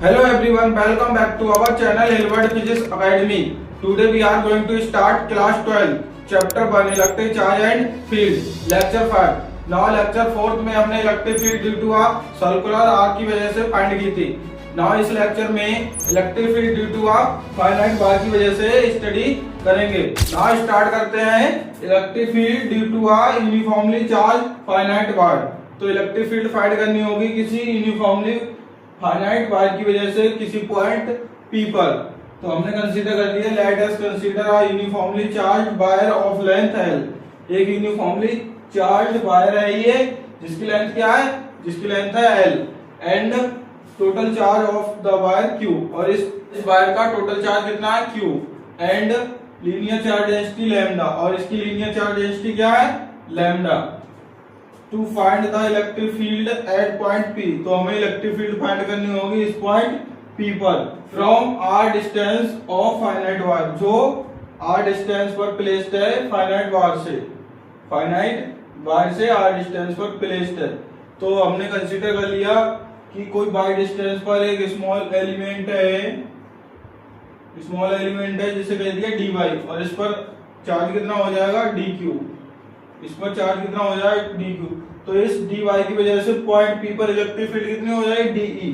Hello everyone, welcome back to our channel Hilbert Physics Academy. Today we are going to start class 12, chapter 1 electric charge and field, lecture 5. Now lecture 4 में हमने electric field due to a circular arc की वजह से find की थी. Now इस lecture में electric field due to a finite wire की वजह से स्टडी करेंगे. Now स्टार्ट करते हैं electric field due to a uniformly charge finite wire. तो इलेक्ट्रिक फील्ड फाइंड करनी होगी किसी यूनिफॉर्मली फाइनाइट वायर की वजह से किसी पॉइंट पी पर. तो हमने कंसीडर कर लिया, let us consider a uniformly charge wire of length L. एक यूनिफॉर्मली चार्ज वायर है ये, जिसकी लेंथ क्या है, जिसकी लेंथ है L and total charge of the wire Q. और इस वायर का टोटल चार्ज कितना है Q and linear charge density lambda. और इसकी लीनियर चार्ज डेंसिटी क्या है, lambda. To find the electric field at point P. तो हमें इलेक्ट्रिक फील्ड फाइंड करनी होगी इस पॉइंट P पर from r distance of finite wire, जो r डिस्टेंस पर प्लेस्ड है फाइनाइट वायर से, फाइनाइट वायर से r डिस्टेंस पर प्लेस्ड है. तो हमने कंसीडर कर लिया कि कोई बाई डिस्टेंस पर एक स्मॉल एलिमेंट है जिसे कह दिया dy, और इस पर चार्ज कितना हो जाएगा dq. इस पर चार्ज कितना हो जाएगा dq. तो इस dy की वजह से पॉइंट P पर इलेक्ट्रिक फील्ड कितनी हो जाएगी dE.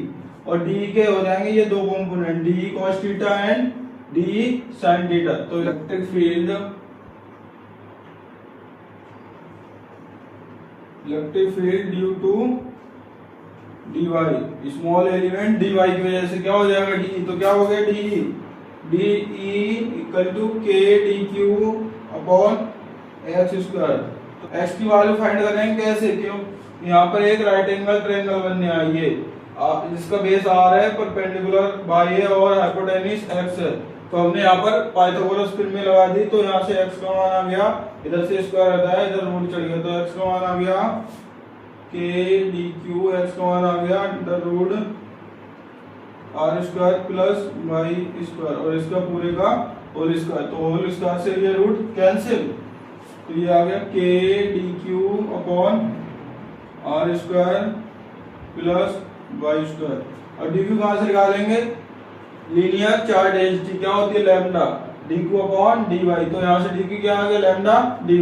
और dE के हो जाएंगे ये दो component, dE cos theta and dE sin theta. तो electric field due to dy, small element dy की वजह से क्या हो जाएगा dE. तो क्या हो गया dE equal to k dq upon x square. तो x की वैल्यू फाइंड करेंगे कैसे, क्यों यहाँ पर एक राइट एंगल ट्रायंगल बनने आई है जिसका बेस r है, परपेंडिकुलर y है और हाइपोटेन्यूज x है. तो हमने यहाँ पर पाइथागोरस प्रमेय लगा दी. तो यहाँ से x का मान आ गया, इधर से स्क्वायर आता है, इधर रूट चढ़ गया, तो x का मान आ गया k dq, x का मान आ गया under root r square plus y square और इसका पूरे का होल स्क्वायर. तो होल स्क्वायर से ये रूट कैंसिल, तो ये आ गया k dq upon r square plus y square. और dq कहाँ से निकालेंगे, लीनियर चार्ज डेंसिटी क्या होती है लैम्डा, dq अपॉन dy. तो यहाँ से dq क्या आ गया लैम्डा dy.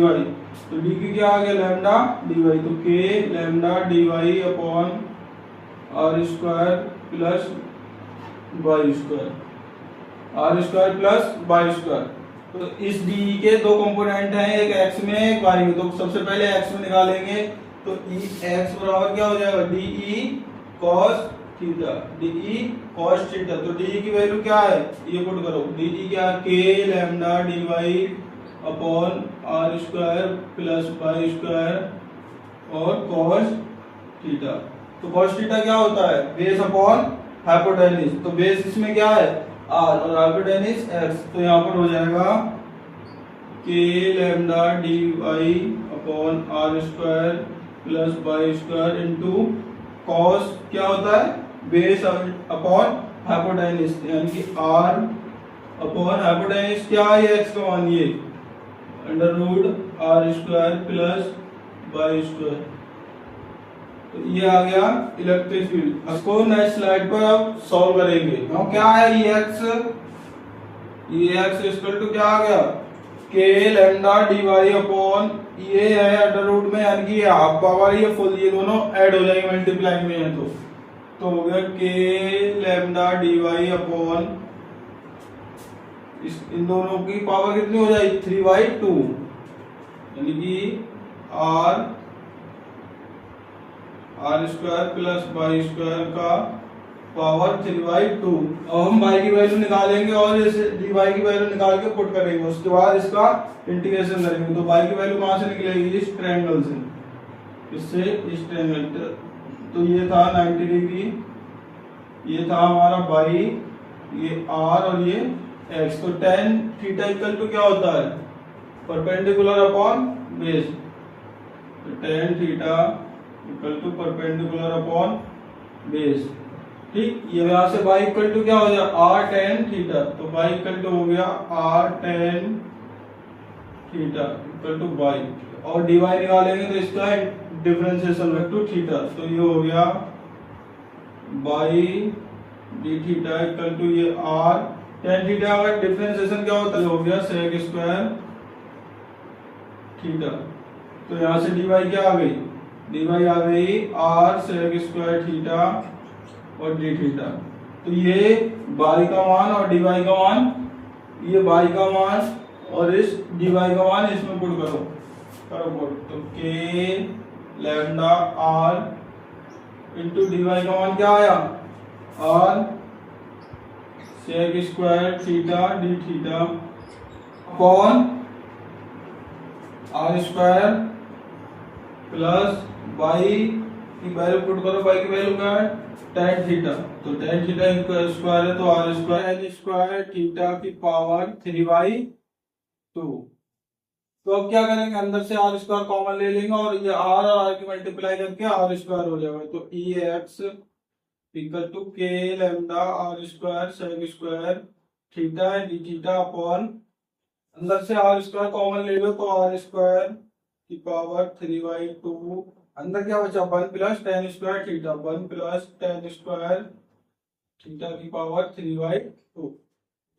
तो dq क्या आ गया लैम्डा dy. तो k lambda dy upon r square plus y square, r square plus y square. तो इस डी के दो कंपोनेंट हैं, एक x में एक y में. तो सबसे पहले x में निकालेंगे. तो x बराबर क्या हो जाएगा dE cos theta, dE cos theta. तो dE की वैल्यू क्या है, ये पुट करो. dE क्या है k lambda dy upon r square plus y square और cos थीटा. तो cos थीटा क्या होता है, बेस अपॉन हाइपोटेन्यूज. तो बेस इसमें क्या है r और हाइपोटेन्यूज x. तो यहाँ पर हो जाएगा k lambda dy upon r square plus y square into cos क्या होता है, बेस अपॉन हाइपोटेन्यूज, यानी कि r अपॉन हाइपोटेन्यूज क्या है, x का मान ये under root r square plus y square. तो ये आ गया इलेक्ट्रिक फील्ड. इसको नेक्स्ट स्लाइड पर अब सॉल्व करेंगे. हम क्या है Ex इक्वल टू क्या आ गया k लैम्डा dy अपॉन ये है अंडर रूट में, यानी कि हाफ पावर ये फुल, ये दोनों ऐड हो जाएंगे मल्टीप्लाई में है. तो हो गया k लैम्डा dy अपॉन इन दोनों की पावर कितनी हो जाएगी 3/2, यानी कि r square plus y square का पावर 3/2. और हम y की वैल्यू निकालेंगे और इस dy की वैल्यू निकाल के पुट करेंगे. उसके बाद इसका इंटीग्रेशन करेंगे. तो y की वैल्यू कहाँ से निकलेगी, इस ट्रायंगल से, इससे इस ट्रायंगल. तो ये था 90 डिग्री, ये था हमारा y, ये r और ये x. तो tan थीटा इक्वल टू क्या होता है, परपेंडिकुलर अपॉन बेस. तो tan theta equal to perpendicular upon base. ठीक, ये यहाँ से y इक्वल टू क्या हो जाए r tan थीटा. तो y इक्वल टू हो गया r tan theta equal to y. और dy निकालेंगे तो इसका डिफरेंशिएशन टू थीटा. तो ये हो गया y d theta equal to ये आर टेन थीटा का डिफरेंशिएशन क्या होता है, हो गया सेक स्क्वायर थीटा। तो यहाँ से डी वाई क्या आ गई, डी वाई आ गई आर सेक स्क्वायर थीटा और डी थीटा। तो ये बाई का मान और डी वाई का मान, ये बाई का मान और इस डी वाई का मान इसमें पुट करो पुट। तो k lambda r into d y का मान क्या आया, r sec square theta d theta upon r square plus y की वैल्यू पुट करो, बाई की वैल्यू क्या है tan थीटा। तो tan थीटा स्क्वायर है तो r square n square theta की पावर 3/2। तो अब क्या करेंगे, अंदर से आर स्क्वायर कॉमन ले लेंगे और ये आर और आर की मल्टीप्लाई करके आर स्क्वायर हो जाएगा। तो E x equal to k lambda r square sec square theta d theta upon, अंदर से आर स्क्वायर कॉमन ले लो तो आर स्क्वायर की पावर 3/2, अंदर क्या बचा 1 plus ten square theta, 1 plus ten square theta की पावर 3/2।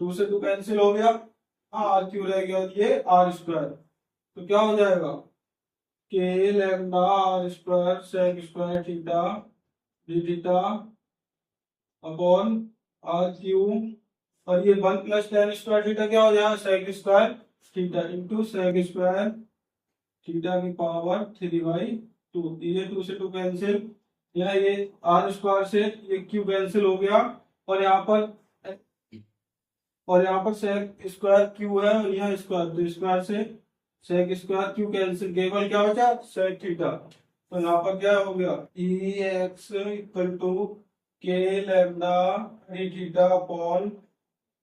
2 से 2 कैंसिल हो गया, हाँ आर क्यू रह गया, ये आर स्क्वायर। तो क्या हो जाएगा k lambda r square sec square theta d theta upon r cube, और ये 1 प्लस टेन स्क्वायर थीटा क्या हो जाएगा sec square theta into sec square theta की पावर 3/2। ये 2 से 2 कैंसिल, यहाँ ये आर स्क्वायर से ये क्यू कैंसिल हो गया और यहाँ पर सेक स्क्वायर क्यू है और यहाँ स्क्वायर, तो स्क्वायर से सेक स्क्वायर क्यू कैंसिल, केवल क्या बचा सेक थीटा। तो यहाँ पर क्या हो गया E x equal to k lambda d theta upon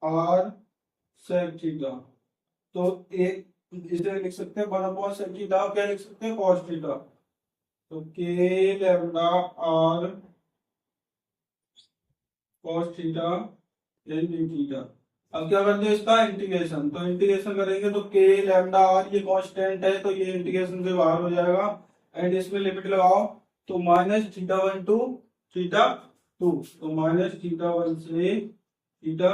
r sec theta. तो एक इसे लिख सकते हैं 1 सेक थीटा, क्या लिख सकते हैं कॉस थीटा। तो k lambda r cos theta and d theta. अब क्या करते हैं इसका इंटीग्रेशन, तो इंटीग्रेशन करेंगे तो के लैम्डा आर ये कांस्टेंट है तो ये इंटीग्रेशन से बाहर हो जाएगा एंड इसमें लिमिट लगाओ तो माइनस थीटा 1 टू थीटा 2, तो माइनस थीटा 1 से थीटा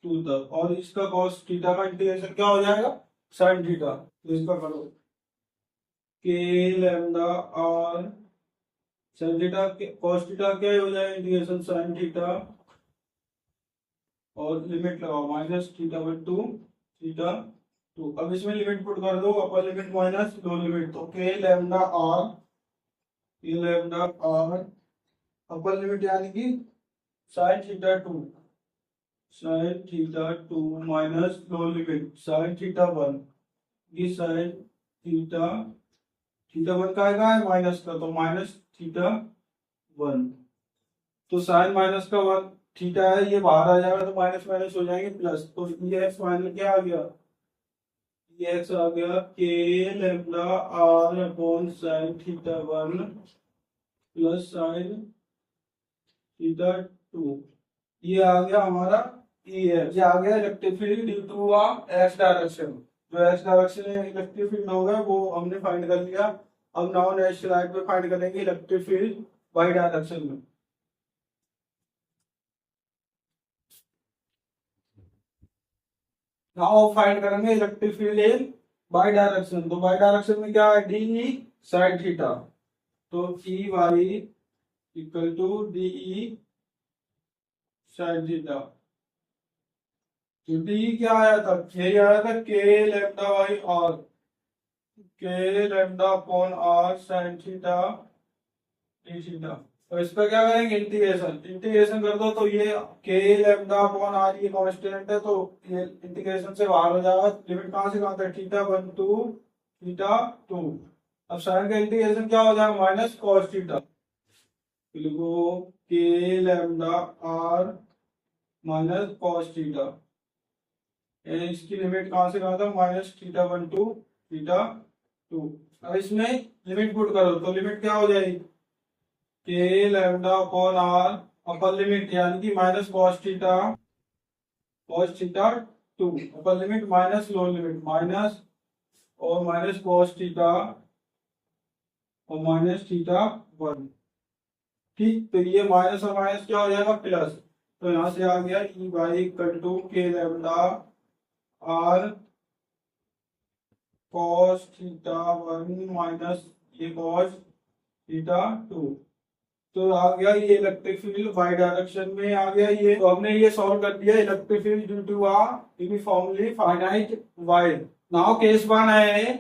2 तक, और इसका कॉस थीटा का इंटीग्रेशन क्या हो जाएगा साइन थीटा। तो इसका करो k lambda r sine theta cos theta क्या हो जाएगा इंटीग्रेशन साइन थीटा, और लिमिट लगाओ माइनस थीटा 1 टू थीटा 2। अब इसमें लिमिट पुट कर दो, upper limit minus lower limit, तो k lambda r upper limit यानी कि sine theta 2 minus lower limit sine theta 1, ये साइन थीटा 1 का है माइनस का, तो माइनस थीटा 1। तो साइन माइनस का 1 थीटा है ये बाहर आ जाएगा तो माइनस माइनस हो जाएंगे प्लस, तो ये एक्स फाइनल क्या आ गया, ये एक्स आ गया k lambda r upon sine theta 1 plus sine theta 2। ये आ गया हमारा ई एक्स, ये आ गया electric field due to x direction. जो एक्स डायरेक्शन में इलेक्ट्रिक फील्ड होगा वो हमने फाइंड कर लिया। अब नाउ नेक्स्ट स्लाइड पे फाइंड करेंगे इलेक्ट्रिक फील्ड वाई डायरेक्शन में। नाउ फाइंड करेंगे electric field in y direction. तो बाई डायरेक्शन में क्या है डी ई साइन थीटा, तो E y equal to d E sine theta. तो डी क्या आया था, यही आया था K lambda by r, k lambda upon are sine theta d theta. तो इस पर क्या करेंगे इंटीग्रेशन कर दो, तो ये के लैम्डा अपॉन आर ये कांस्टेंट है तो ये इंटीग्रेशन से बाहर हो जाएगा। लिमिट कहां से कहां तक थीटा 1 टू थीटा 2। अब साइन का इंटीग्रेशन क्या हो जाएगा माइनस कॉस थीटा, लिखो k lambda r minus cos theta, इसकी लिमिट कहां से कहां तक माइनस थीटा 1 टू थीटा 2। अब इसमें लिमिट पुट करो तो लिमिट क्या हो जाएगी k lambda upon r upper limit यानी कि minus cos theta 2, upper limit minus lower limit minus और माइनस कॉस थीटा और माइनस थीटा 1। ठीक, तो ये माइनस और माइनस क्या हो जाएगा प्लस, तो यहाँ से आ गया E y equal to k lambda r cos theta one minus ये कॉस थीटा टू। तो आ गया ये इलेक्ट्रिक फील्ड वाई डायरेक्शन में आ गया ये। तो हमने ये सॉल्व कर दिया electric field due to a uniformly finite wire. Now case one है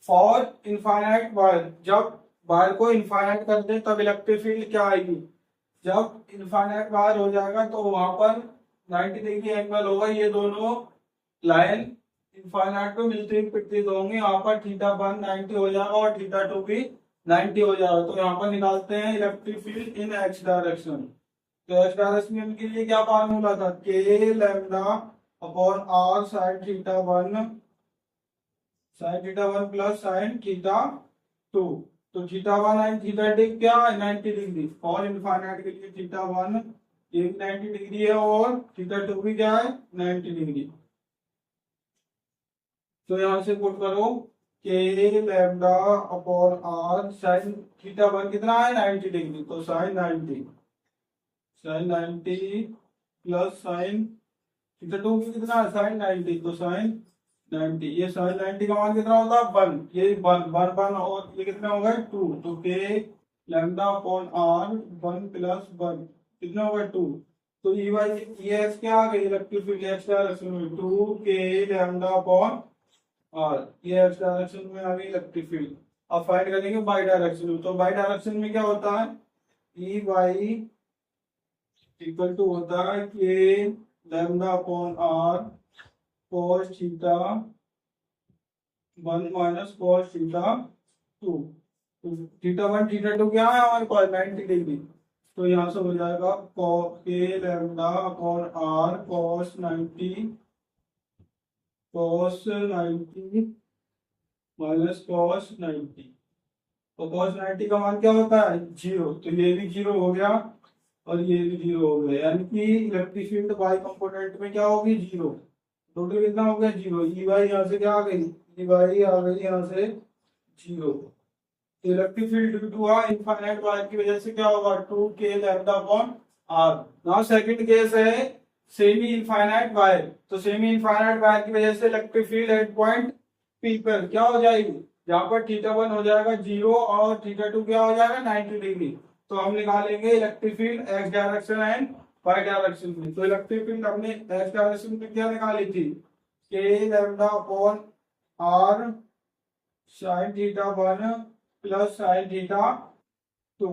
फॉर इनफाइनाइट वायर। जब वायर को इनफाइनाइट कर दे तब इलेक्ट्रिक फील्ड क्या आएगी। जब इनफाइनाइट वायर हो जाएगा तो वहां पर 90 डिग्री एंगल होगा। ये दोनों लाइन इनफाइनाइट पे मिलती हुई प्रतीत होंगी। यहाँ पर थीटा वन 90 हो जाएगा और थीटा टू भी 90 हो जाएगा। तो यहाँ पर निकालते हैं electric field in X direction. तो एक्स डायरेक्शन के लिए क्या फार्मूला था, K lambda upon are sine theta one plus sine theta two. तो theta one and theta two क्या है 90 डिग्री। और इनफाइनाइट के लिए थीटा वन ये 90 डिग्री है और थीटा टू भी क्या है 90 डिग्री। तो यहां से पुट करो k lambda upon are sine theta one कितना है 90 डिग्री। तो sine 90 plus sine theta two भी कितना है साइन 90। तो साइन 90 ये साइन 90 का मान कितना होता है 1। ये 1 और ये कितना होगा 2। तो k lambda upon are 1 plus 1 कितना होगा 2। तो ई वाई ये एक्स क्या आ गई इलेक्ट्रिक फील्ड एक्स डायरेक्शन में 2 के लैम्डा अपॉन आर। ये एक्स डायरेक्शन में आ गई इलेक्ट्रिक फील्ड। अब फाइंड करेंगे बाई डायरेक्शन में। तो बाई डायरेक्शन में क्या होता है ई वाई इक्वल टू होता है के lambda upon r cos theta one minus cos theta two. Theta one theta two क्या है हमारे पास 90 डिग्री। तो यहाँ से हो जाएगा k lambda upon r cos 90 minus cos 90। तो cos 90 का मान क्या होता है 0। तो ये भी 0 हो गया और ये भी 0 हो गया। यानी कि इलेक्ट्रिक फील्ड वाई कंपोनेंट में क्या होगी 0। टोटल कितना हो गया 0। ई वाई यहाँ से क्या आ गई ई वाई आ गई यहाँ से 0। Electric field due to infinite wire की वजह से क्या होगा 2 k lambda upon r. Now second case है सेमी इनफाइनाइट वायर। तो सेमी इनफाइनाइट वायर की वजह से electric field at point P पर क्या हो जाएगी, जहां पर थीटा वन हो जाएगा 0 और थीटा टू क्या हो जाएगा 90 डिग्री। तो हम निकालेंगे electric field x direction and y direction में। तो इलेक्ट्रिक फील्ड हमने एक्स डायरेक्शन में क्या निकाली थी k lambda upon are sine theta one plus sine theta two.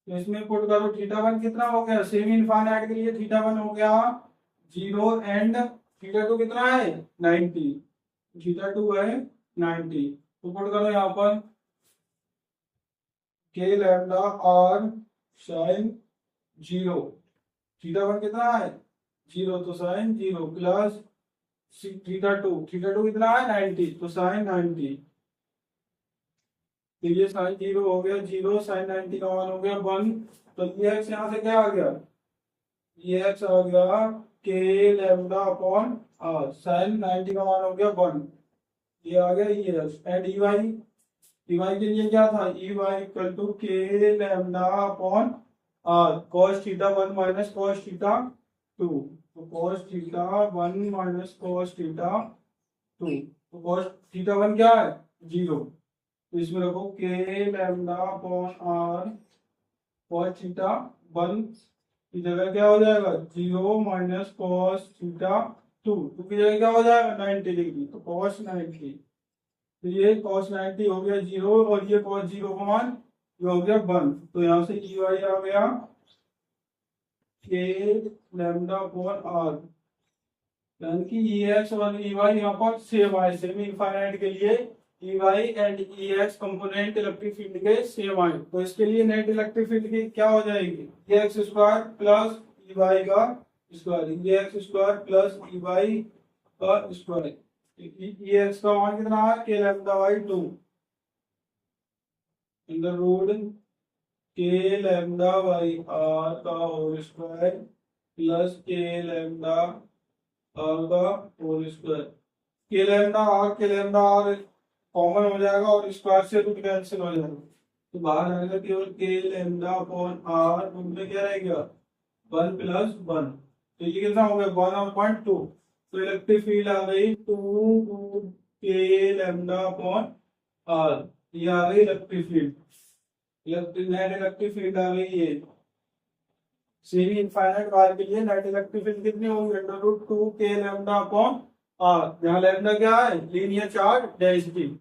तो इसमें पुट करो थीटा वन कितना हो गया सेमी इनफाइनाइट के लिए थीटा वन हो गया 0 एंड थीटा टू कितना है 90। थीटा टू है 90। तो पुट करो यहाँ पर k lambda r sine 0 theta one कितना है 0 तो साइन 0 प्लस थीटा टू कितना है 90 तो साइन 90। तो ये साइन 0 हो गया 0 साइन 90 का मान हो गया 1। तो ये एक्स यहाँ से क्या आ गया ये एक्स आ गया k lambda upon are sign 90 का मान हो गया 1। ये आ गया ये एक्स एंड ई वाई के लिए क्या था E y equal to k lambda upon r cos theta one minus cos theta two. तो cos theta one minus cos theta two. तो cos थीटा वन क्या है 0। तो इसमें रखो k lambda upon r cos theta one की जगह क्या हो जाएगा 0 माइनस cos थीटा टू की जगह क्या हो जाएगा 90 डिग्री। तो cos 90। तो ये cos 90 हो गया 0 और ये cos 0 का मान ये हो गया 1। तो यहाँ से ई वाई आ गया के लैम्डा अपॉन आर यानी कि ई एक्स और ई वाई यहाँ पर सेम आए। सेमी इनफाइनाइट के लिए E y and E x component electric field के सेम आए। तो इसके लिए नेट इलेक्ट्रिक फील्ड की क्या हो जाएगी E X square plus E Y का square E X square plus E Y का स्क्वायर। ई एक्स का मान कितना है के lambda by 2 under root K lambda by R का whole square plus K lambda R का whole square. K lambda R common हो जाएगा और स्क्वायर से रूट कैंसिल हो जाएगा। तो बाहर आएगा केवल के लैम्डा अपॉन आर, उनमें क्या रहेगा 1+1, तो ये कितना हो गया 1/2। तो इलेक्ट्रिक फील्ड आ गई 2 के लैम्डा अपॉन आर, ये आ गई electric field, electric net electric field आ गई ये। सेमी इनफाइनाइट वायर के लिए नेट इलेक्ट्रिक फील्ड कितनी होगी √2 के लैम्डा अपॉन आर, जहां लैम्डा क्या है लीनियर चार्ज डेंसिटी।